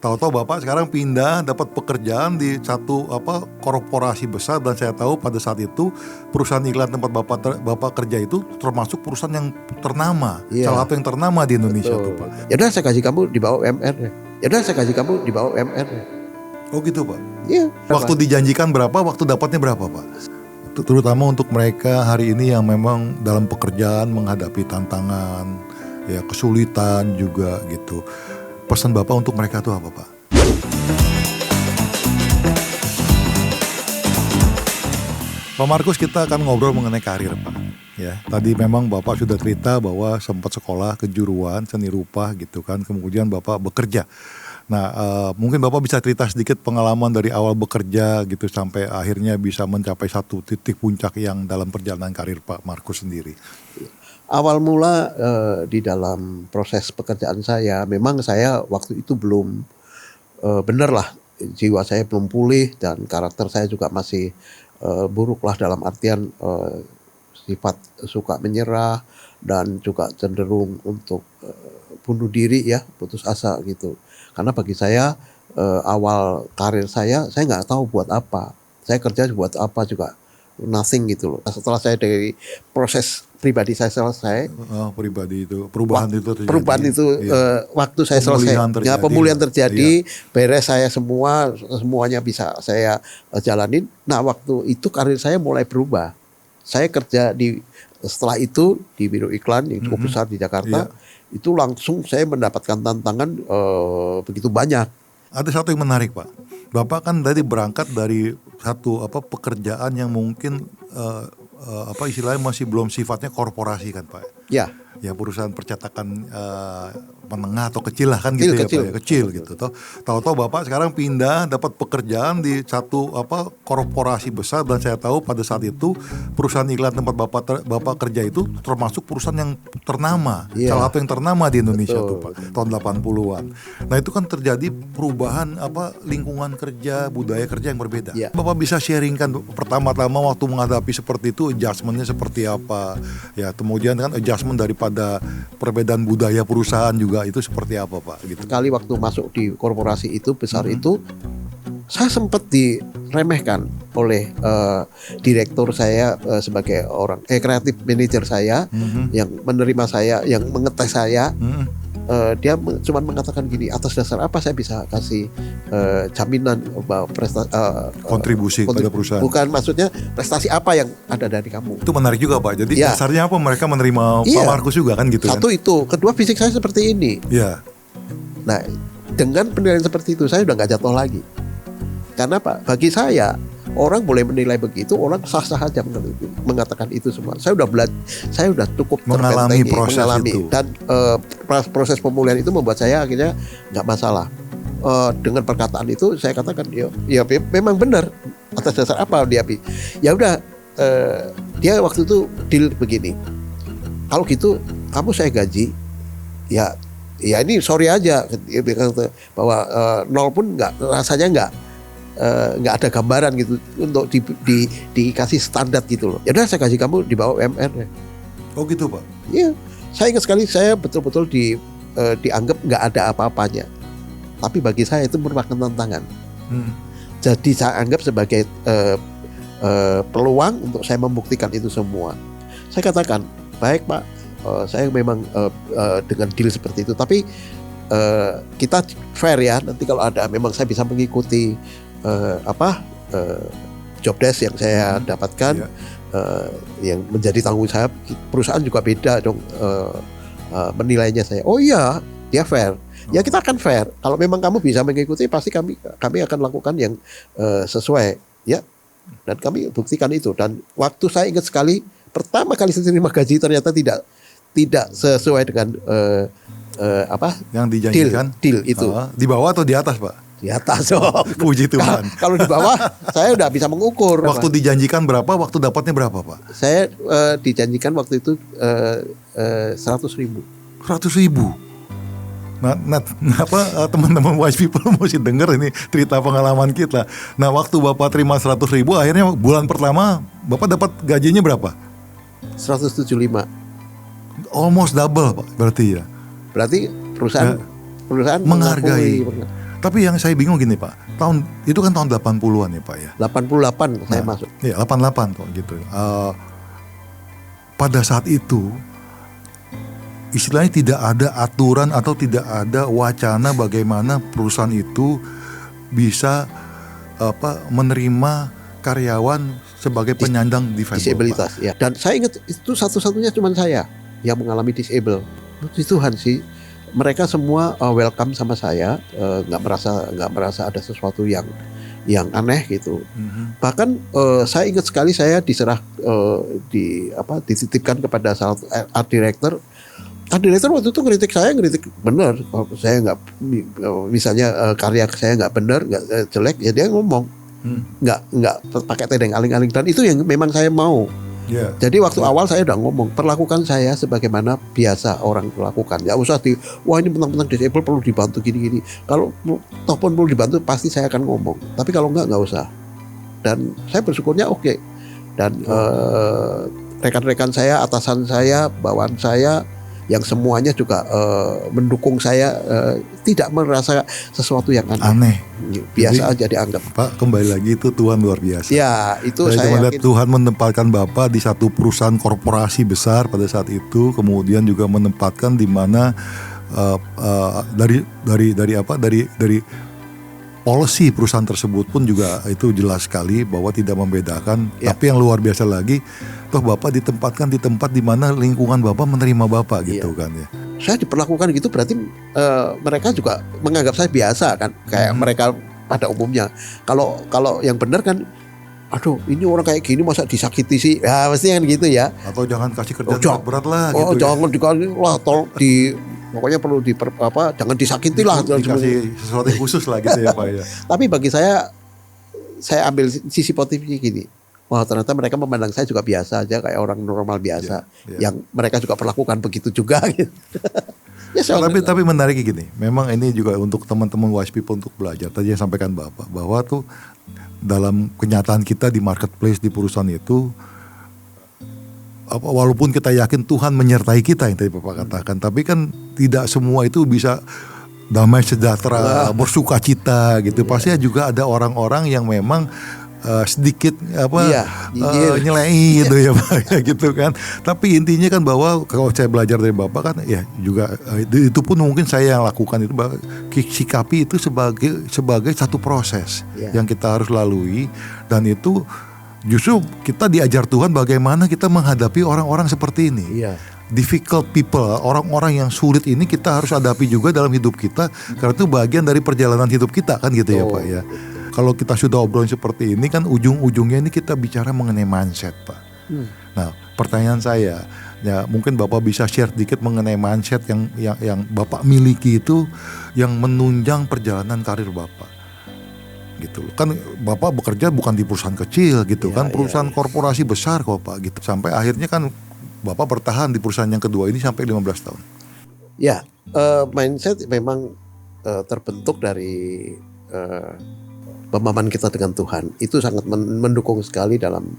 Tahu-tahu Bapak sekarang pindah dapat pekerjaan di satu korporasi besar, dan saya tahu pada saat itu perusahaan iklan tempat Bapak kerja itu termasuk perusahaan yang ternama, Iya. salah satu yang ternama di Indonesia tuh Pak. Ya udah saya kasih kamu di bawah UMR. Ya udah saya kasih kamu di bawah UMR. Oh gitu Pak. Iya. Waktu dijanjikan berapa, waktu dapatnya berapa Pak? Terutama untuk mereka hari ini yang memang dalam pekerjaan menghadapi tantangan, ya kesulitan juga gitu. Pesan Bapak untuk mereka tuh apa Pak? Pak Markus, kita akan ngobrol mengenai karir Pak. Ya, tadi memang Bapak sudah cerita bahwa sempat sekolah kejuruan seni rupa gitu kan, kemudian Bapak bekerja. Nah, mungkin Bapak bisa cerita sedikit pengalaman dari awal bekerja gitu sampai akhirnya bisa mencapai satu titik puncak yang dalam perjalanan karir Pak Markus sendiri. Awal mula di dalam proses pekerjaan saya, memang saya waktu itu belum benar lah, jiwa saya belum pulih dan karakter saya juga masih buruk lah, dalam artian sifat suka menyerah dan juga cenderung untuk bunuh diri ya, putus asa gitu. Karena bagi saya awal karir saya nggak tahu buat apa. Saya kerja buat apa juga nothing gitu loh. Setelah saya dari proses pribadi saya selesai, Pribadi itu perubahan itu terjadi. Perubahan itu waktu saya selesai, pemulihan terjadi, beres saya semuanya bisa saya jalanin. Nah waktu itu karir saya mulai berubah. Saya kerja setelah itu di biro iklan yang cukup besar di Jakarta. Itu langsung saya mendapatkan tantangan begitu banyak. Ada satu yang menarik Pak. Bapak kan tadi berangkat dari satu pekerjaan yang mungkin istilahnya masih belum sifatnya korporasi kan Pak. Ya. Ya perusahaan percetakan menengah atau kecil lah kan gitu kecil. ya Pak, ya kecil gitu. Tahu-tahu Bapak sekarang pindah dapat pekerjaan di satu korporasi besar, dan saya tahu pada saat itu perusahaan iklan tempat Bapak kerja itu termasuk perusahaan yang ternama, salah satu yang ternama di Indonesia tuh Pak, tahun 80-an. Nah itu kan terjadi perubahan lingkungan kerja, budaya kerja yang berbeda. Bapak bisa sharingkan pertama-tama waktu menghadapi seperti itu, adjustment-nya seperti apa? Ya kemudian kan adjustment daripada perbedaan budaya perusahaan juga itu seperti apa Pak? Gitu. Sekali waktu masuk di korporasi itu besar itu, saya sempat diremehkan oleh direktur saya sebagai orang kreatif manager saya yang menerima saya, yang mengetes saya. Dia cuma mengatakan gini, atas dasar apa saya bisa kasih jaminan bahwa kontribusi pada perusahaan? Bukan, maksudnya prestasi apa yang ada dari kamu. Itu menarik juga Pak. Jadi dasarnya apa mereka menerima Pak Markus juga kan gitu. Satu kan? Itu, kedua fisik saya seperti ini. Iya. Nah dengan penilaian seperti itu saya udah gak jatuh lagi. Karena Pak, bagi saya orang boleh menilai begitu, orang sah-sah aja mengatakan itu semua. Saya udah cukup mengalami proses itu. Dan proses pemulihan itu membuat saya akhirnya nggak masalah. Dengan perkataan itu saya katakan ya memang benar, atas dasar apa dia. Ya udah, dia waktu itu deal begini. Kalau gitu kamu saya gaji ya ini sorry aja bahwa nol pun rasanya nggak ada gambaran gitu untuk dikasih standar gitu loh. Ya udah saya kasih kamu di bawah UMR. Oh gitu Pak. Iya, saya ingat sekali, saya betul-betul dianggap nggak ada apa-apanya. Tapi bagi saya itu merupakan tantangan. Jadi saya anggap sebagai peluang untuk saya membuktikan itu semua. Saya katakan, baik Pak, saya memang dengan deal seperti itu, tapi kita fair ya. Nanti kalau ada memang saya bisa mengikuti job desk yang saya dapatkan, yang menjadi tanggung jawab perusahaan juga beda dong menilainya saya. Oh iya, dia fair. Ya kita akan fair. Kalau memang kamu bisa mengikuti, pasti kami akan lakukan yang sesuai ya. Dan kami buktikan itu. Dan waktu saya ingat sekali, pertama kali saya terima gaji ternyata tidak sesuai dengan yang dijanjikan. Deal itu. Di bawah atau di atas Pak? Di atas dong. Puji Tuhan. Kalau di bawah saya udah bisa mengukur. Waktu dijanjikan berapa, waktu dapatnya berapa Pak? Saya dijanjikan waktu itu 100.000. 100.000. Nah, teman-teman wise people mesti denger ini cerita pengalaman kita. Nah, waktu Bapak terima 100.000, akhirnya bulan pertama Bapak dapat gajinya berapa? 175. Almost double Pak, berarti ya. Berarti perusahaan menghargai. Tapi yang saya bingung gini Pak, itu kan tahun 80-an ya Pak ya. 88 saya masuk. Iya 88 kok gitu. Pada saat itu istilahnya tidak ada aturan atau tidak ada wacana bagaimana perusahaan itu bisa menerima karyawan sebagai penyandang disabilitas ya. Dan saya ingat itu satu-satunya cuma saya yang mengalami disable. Puji Tuhan sih, mereka semua welcome sama saya, nggak merasa ada sesuatu yang aneh gitu. Bahkan saya ingat sekali saya diserah dititipkan kepada salah satu art director. Art director waktu itu ngeritik benar. Saya nggak, misalnya karya saya nggak benar, nggak jelek, ya dia ngomong. Nggak pakai tedeng aling-aling, dan itu yang memang saya mau. Jadi waktu awal saya udah ngomong, perlakukan saya sebagaimana biasa orang melakukan. Nggak usah wah ini mentang-mentang disable perlu dibantu gini-gini. Kalau toh pun perlu dibantu pasti saya akan ngomong. Tapi kalau nggak usah. Dan saya bersyukurnya oke. Dan rekan-rekan saya, atasan saya, bawahan saya, yang semuanya juga mendukung saya, tidak merasa sesuatu yang aneh. Biasa aja dianggap. Pak, kembali lagi itu Tuhan luar biasa. Ya, itu saya yakin. Tuhan menempatkan Bapak di satu perusahaan korporasi besar pada saat itu, kemudian juga menempatkan di mana dari policy perusahaan tersebut pun juga itu jelas sekali bahwa tidak membedakan. Tapi yang luar biasa lagi, toh Bapak ditempatkan di tempat di mana lingkungan Bapak menerima Bapak gitu kan ya. Saya diperlakukan gitu berarti mereka juga menganggap saya biasa kan, kayak mereka pada umumnya. Kalau yang benar kan, aduh ini orang kayak gini masa disakiti sih, ya pasti kan gitu ya. Atau jangan kasih kerjaan berat lah gitu. Jangan dikasih lah, pokoknya perlu jangan disakiti lah. Dikasih sesuatu yang khusus lah gitu ya Pak ya. Tapi bagi saya ambil sisi positifnya gini. Wah, ternyata mereka memandang saya juga biasa aja, kayak orang normal biasa, yang mereka juga perlakukan begitu juga gitu. Tapi menarik gini, memang ini juga untuk teman-teman wise people untuk belajar. Tadi yang sampaikan Bapak bahwa tuh dalam kenyataan kita di marketplace di perusahaan itu, walaupun kita yakin Tuhan menyertai kita yang tadi Bapak katakan, tapi kan tidak semua itu bisa damai sejahtera, bersuka cita gitu. Pasti juga ada orang-orang yang memang sedikit nyelei gitu ya Pak ya, gitu kan. Tapi intinya kan bahwa kalau saya belajar dari Bapak kan ya juga itu pun mungkin saya yang lakukan itu, sikapi itu sebagai satu proses yang kita harus lalui, dan itu justru kita diajar Tuhan bagaimana kita menghadapi orang-orang seperti ini. Difficult people, orang-orang yang sulit ini kita harus hadapi juga dalam hidup kita, karena itu bagian dari perjalanan hidup kita kan gitu ya Pak ya. Kalau kita sudah obrolin seperti ini kan ujung-ujungnya ini kita bicara mengenai mindset Pak. Nah pertanyaan saya, ya mungkin Bapak bisa share dikit mengenai mindset yang Bapak miliki itu, yang menunjang perjalanan karir Bapak. Gitu kan Bapak bekerja bukan di perusahaan kecil gitu kan, perusahaan korporasi besar kok Pak gitu. Sampai akhirnya kan Bapak bertahan di perusahaan yang kedua ini sampai 15 tahun. Ya, mindset memang terbentuk dari pemahaman kita dengan Tuhan. Itu sangat mendukung sekali dalam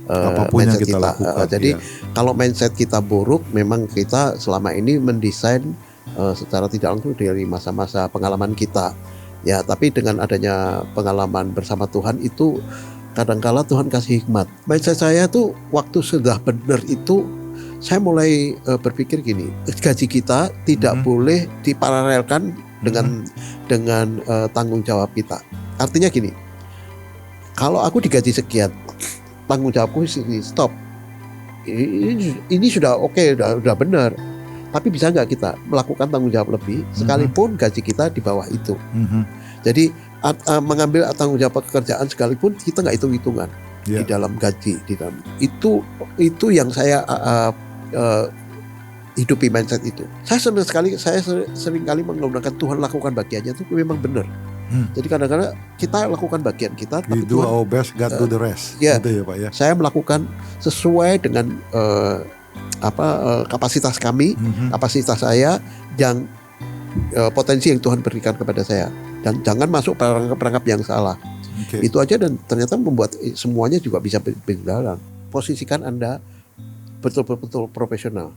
apapun yang kita lakukan. Jadi kalau mindset kita buruk, memang kita selama ini mendesain secara tidak langsung dari masa-masa pengalaman kita. Ya, tapi dengan adanya pengalaman bersama Tuhan itu kadangkala Tuhan kasih hikmat. Mindset saya tuh waktu sudah benar itu, saya mulai berpikir gini, gaji kita tidak boleh diparalelkan dengan tanggung jawab kita. Artinya gini, kalau aku digaji sekian, tanggung jawabku stop. Ini sudah oke, sudah benar. Tapi bisa nggak kita melakukan tanggung jawab lebih, sekalipun gaji kita di bawah itu. Jadi mengambil tanggung jawab pekerjaan sekalipun kita nggak hitung-hitungan di dalam gaji, di dalam itu yang saya hidupi mindset itu. Saya sering kali menggunakan Tuhan lakukan bagiannya itu memang benar. Jadi kadang-kadang kita lakukan bagian kita, we do our best, God do the rest. Gitu ya Pak ya. Saya melakukan sesuai dengan kapasitas kami, kapasitas saya, yang potensi yang Tuhan berikan kepada saya, dan jangan masuk perangkap yang salah. Itu aja, dan ternyata membuat semuanya juga bisa berjalan. Posisikan Anda betul-betul profesional.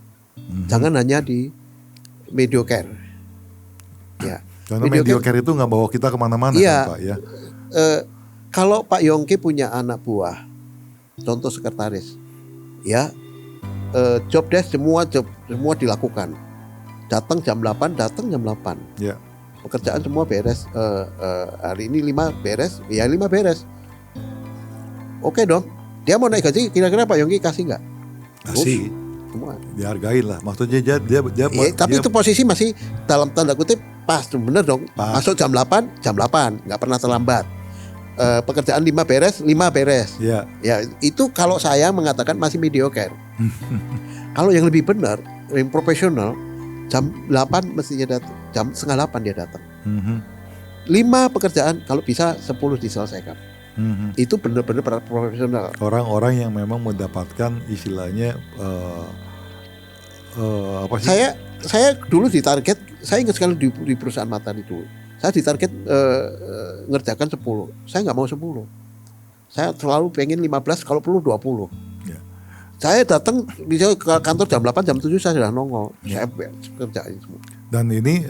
Jangan hanya di mediocre. Ya. Karena mediocre itu nggak bawa kita kemana-mana Iya. kan Pak ya. Kalau Pak Yongki punya anak buah, contoh sekretaris, ya, job desk semua dilakukan. Datang jam 8, datang jam 8. Ya. Pekerjaan semua beres. Hari ini 5 beres, ya 5 beres. Oke dong. Dia mau naik gaji, kira-kira Pak Yongki kasih nggak? Kasih. Semua. Dihargain lah. Maksudnya dia Tapi itu posisi masih dalam tanda kutip pas, bener dong. Pas. Masuk jam 8, nggak pernah terlambat. Pekerjaan 5 beres. Ya. Ya itu kalau saya mengatakan masih mediocre. Kalau yang lebih benar, yang profesional, jam 8 mestinya datang, jam setengah 8 dia datang. 5 pekerjaan kalau bisa 10 diselesaikan. Itu benar-benar profesional. Orang-orang yang memang mendapatkan istilahnya apa sih? Saya dulu ditarget, saya ingat sekali di perusahaan Matahari dulu. Saya ditarget ngerjakan 10. Saya nggak mau 10. Saya selalu pengen 15, kalau perlu 20. Ya. Saya datang bisa ke kantor jam 8, jam 7 saya sudah nongol. Ya. Saya kerjain semua. Dan ini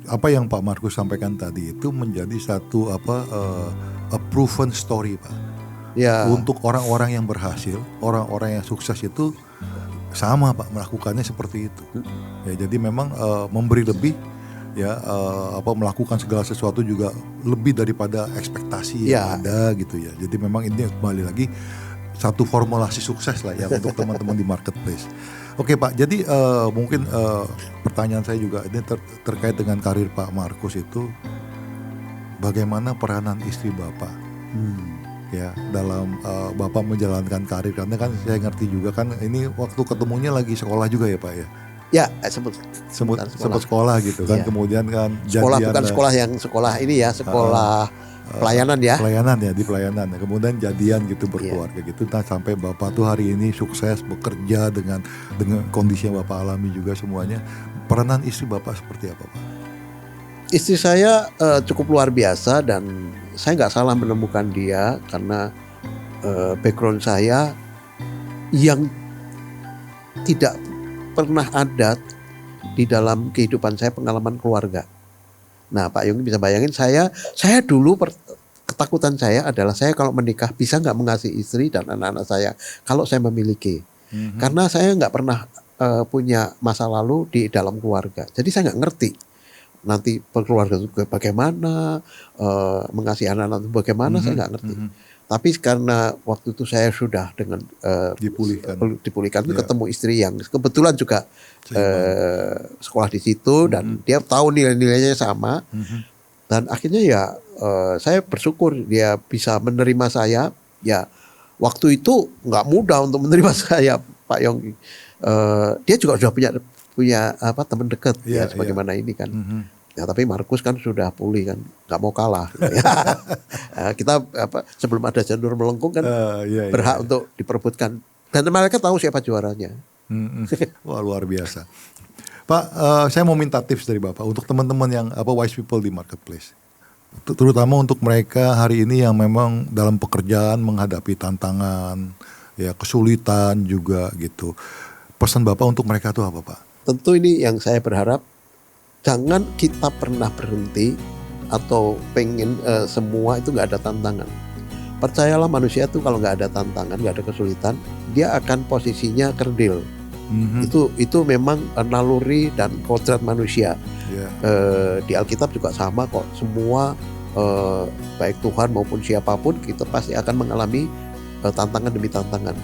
apa yang Pak Markus sampaikan tadi itu menjadi satu a proven story Pak. Ya. Untuk orang-orang yang berhasil, orang-orang yang sukses itu sama Pak melakukannya seperti itu. Ya jadi memang memberi lebih ya melakukan segala sesuatu juga lebih daripada ekspektasi yang ada gitu ya. Jadi memang ini kembali lagi satu formulasi sukses lah ya untuk teman-teman di marketplace. Oke Pak, jadi mungkin pertanyaan saya juga ini terkait dengan karir Pak Markus itu, bagaimana peranan istri Bapak ya dalam Bapak menjalankan karir, karena kan saya ngerti juga kan ini waktu ketemunya lagi sekolah juga ya Pak ya. Ya, sempat sekolah gitu kan, ya. Kemudian kan sekolah bukan sekolah yang sekolah ini ya, sekolah pelayanan ya. Pelayanan ya, di pelayanan ya. Kemudian jadian gitu berkeluarga gitu. Nah, sampai Bapak tuh hari ini sukses bekerja dengan kondisi yang Bapak alami juga semuanya. Peranan istri Bapak seperti apa Pak? Istri saya cukup luar biasa dan saya nggak salah menemukan dia karena background saya yang tidak pernah ada di dalam kehidupan saya pengalaman keluarga. Nah, Pak Yongki bisa bayangin saya dulu ketakutan saya adalah saya kalau menikah bisa nggak mengasihi istri dan anak-anak saya kalau saya memiliki. Karena saya nggak pernah punya masa lalu di dalam keluarga. Jadi saya nggak ngerti nanti keluarga itu bagaimana, mengasihi anak-anak itu bagaimana, saya nggak ngerti. Tapi karena waktu itu saya sudah dengan dipulihkan itu ketemu istri yang kebetulan juga sekolah di situ dan dia tahu nilai-nilainya sama dan akhirnya ya saya bersyukur dia bisa menerima saya. Ya waktu itu nggak mudah untuk menerima saya Pak Yongki. Dia juga sudah punya teman dekat ya sebagaimana ini kan. Ya tapi Markus kan sudah pulih kan, nggak mau kalah. Kita sebelum ada janur melengkung kan berhak untuk diperebutkan. Dan mereka tahu siapa juaranya. Wah luar biasa. Pak, saya mau minta tips dari Bapak untuk teman-teman yang wise people di marketplace. Terutama untuk mereka hari ini yang memang dalam pekerjaan menghadapi tantangan, ya kesulitan juga gitu. Pesan Bapak untuk mereka itu apa Pak? Tentu ini yang saya berharap. Jangan kita pernah berhenti atau pengen semua itu nggak ada tantangan. Percayalah manusia itu kalau nggak ada tantangan, nggak ada kesulitan, dia akan posisinya kerdil. Itu memang naluri dan kodrat manusia. Di Alkitab juga sama kok. Semua baik Tuhan maupun siapapun kita pasti akan mengalami tantangan demi tantangan.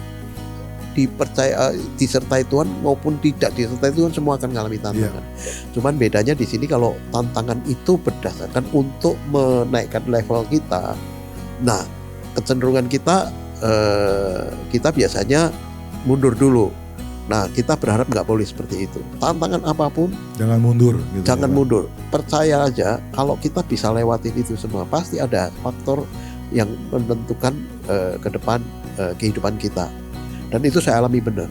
Disertai Tuhan maupun tidak disertai Tuhan semua akan mengalami tantangan. Cuman bedanya di sini kalau tantangan itu berdasarkan untuk menaikkan level kita. Nah, kecenderungan kita biasanya mundur dulu. Nah, kita berharap nggak boleh seperti itu. Tantangan apapun jangan mundur. Gitu jangan mundur. Percaya aja kalau kita bisa lewatin itu semua pasti ada faktor yang menentukan ke depan kehidupan kita. Dan itu saya alami benar.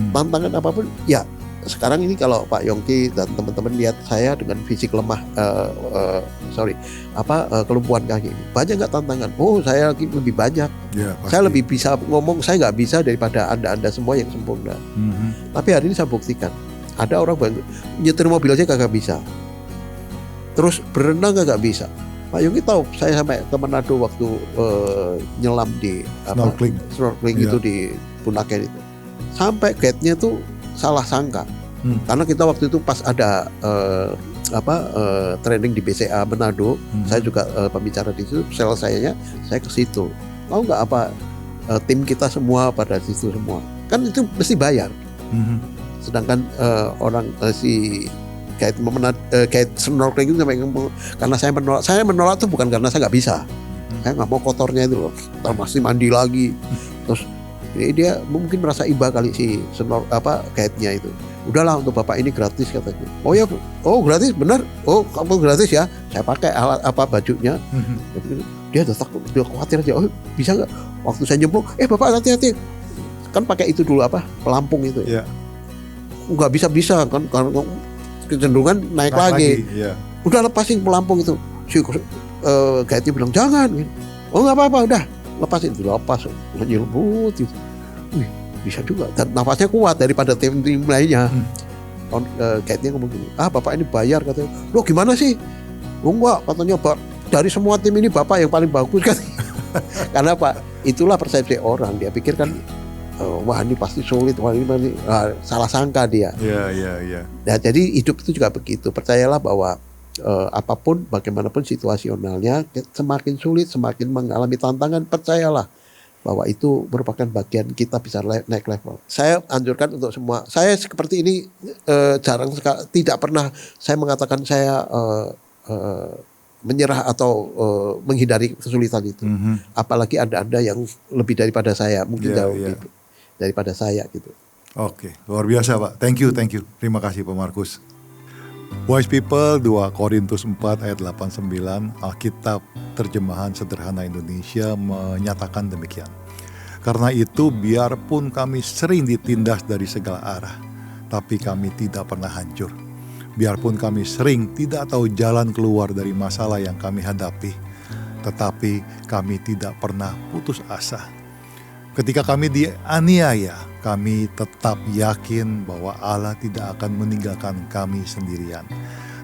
Tantangan apapun, ya sekarang ini kalau Pak Yongki dan teman-teman lihat saya dengan fisik lemah, kelumpuhan kaki, banyak nggak tantangan? Oh, saya lagi lebih banyak. Ya, saya lebih bisa ngomong, saya nggak bisa daripada anda semua yang sempurna. Tapi hari ini saya buktikan, ada orang nyetir mobil aja kagak bisa. Terus berenang nggak bisa. Pak Yongki tahu saya sampai ke Manado waktu nyelam di snorkeling Iya. itu di Bunaken itu. Sampai guide-nya tuh salah sangka. Karena kita waktu itu pas ada training di BCA Manado, saya juga pembicara di situ, saya ke situ. Tahu nggak apa tim kita semua pada situ semua. Kan itu mesti bayar. Sedangkan si guide snorkeling itu sampai ngomong, karena saya menolak tuh bukan karena saya nggak bisa. Saya nggak mau kotornya itu loh. Ntar masih mandi lagi. Terus dia mungkin merasa iba kali si guide-nya itu. Udahlah untuk bapak ini gratis katanya. Oh ya, oh gratis benar. Oh kamu gratis ya. Saya pakai alat bajunya. Dia udah takut, dia khawatir aja. Oh bisa nggak? Waktu saya nyemplung, bapak hati-hati. Kan pakai itu dulu pelampung itu. Yeah. Nggak bisa kan karena kecenderungan naik lagi. Yeah. Udah lepasin pelampung itu. Si guide-nya bilang jangan. Oh nggak apa-apa, udah lepasin. Dilepas, nyelbut gitu. Wih, bisa juga. Dan nafasnya kuat daripada tim-tim lainnya. Guide-nya ngomong gini, bapak ini bayar katanya. Loh gimana sih? Oh enggak, katanya dari semua tim ini bapak yang paling bagus kan. Karena Pak, itulah persepsi orang. Dia pikir kan, wah ini pasti sulit, wah ini salah sangka dia. Iya. Nah, jadi hidup itu juga begitu. Percayalah bahwa apapun, bagaimanapun situasionalnya, semakin sulit, semakin mengalami tantangan, percayalah bahwa itu merupakan bagian kita bisa naik level. Saya anjurkan untuk semua. Saya seperti ini jarang sekali, tidak pernah saya mengatakan saya menyerah atau menghindari kesulitan itu. Apalagi ada yang lebih daripada saya, mungkin jauh lebih daripada saya gitu. Oke, luar biasa Pak. Thank you. Terima kasih Pak Markus. Wise People 2 Korintus 4 ayat 89, Alkitab terjemahan sederhana Indonesia menyatakan demikian. Karena itu biarpun kami sering ditindas dari segala arah, tapi kami tidak pernah hancur. Biarpun kami sering tidak tahu jalan keluar dari masalah yang kami hadapi, tetapi kami tidak pernah putus asa. Ketika kami dianiaya, kami tetap yakin bahwa Allah tidak akan meninggalkan kami sendirian.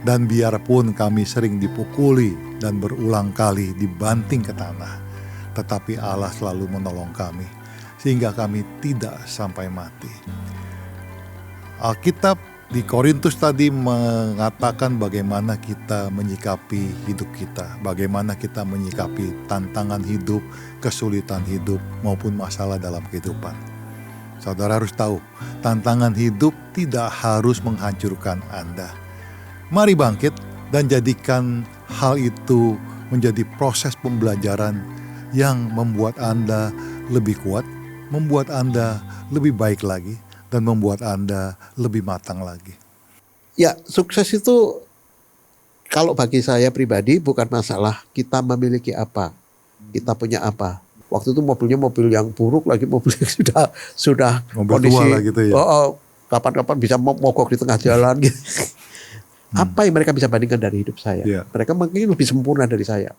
Dan biarpun kami sering dipukuli dan berulang kali dibanting ke tanah, tetapi Allah selalu menolong kami, sehingga kami tidak sampai mati. Alkitab di Korintus tadi mengatakan bagaimana kita menyikapi hidup kita, bagaimana kita menyikapi tantangan hidup, kesulitan hidup, maupun masalah dalam kehidupan. Saudara harus tahu, tantangan hidup tidak harus menghancurkan Anda. Mari bangkit dan jadikan hal itu menjadi proses pembelajaran yang membuat Anda lebih kuat, membuat Anda lebih baik lagi, dan membuat Anda lebih matang lagi. Ya, sukses itu kalau bagi saya pribadi bukan masalah kita memiliki apa, kita punya apa. Waktu itu mobilnya mobil yang buruk lagi, mobil yang sudah mobil kondisi tua lah gitu ya. Kapan-kapan bisa mogok di tengah jalan gitu. Apa yang mereka bisa bandingkan dari hidup saya? Yeah. Mereka mungkin lebih sempurna dari saya.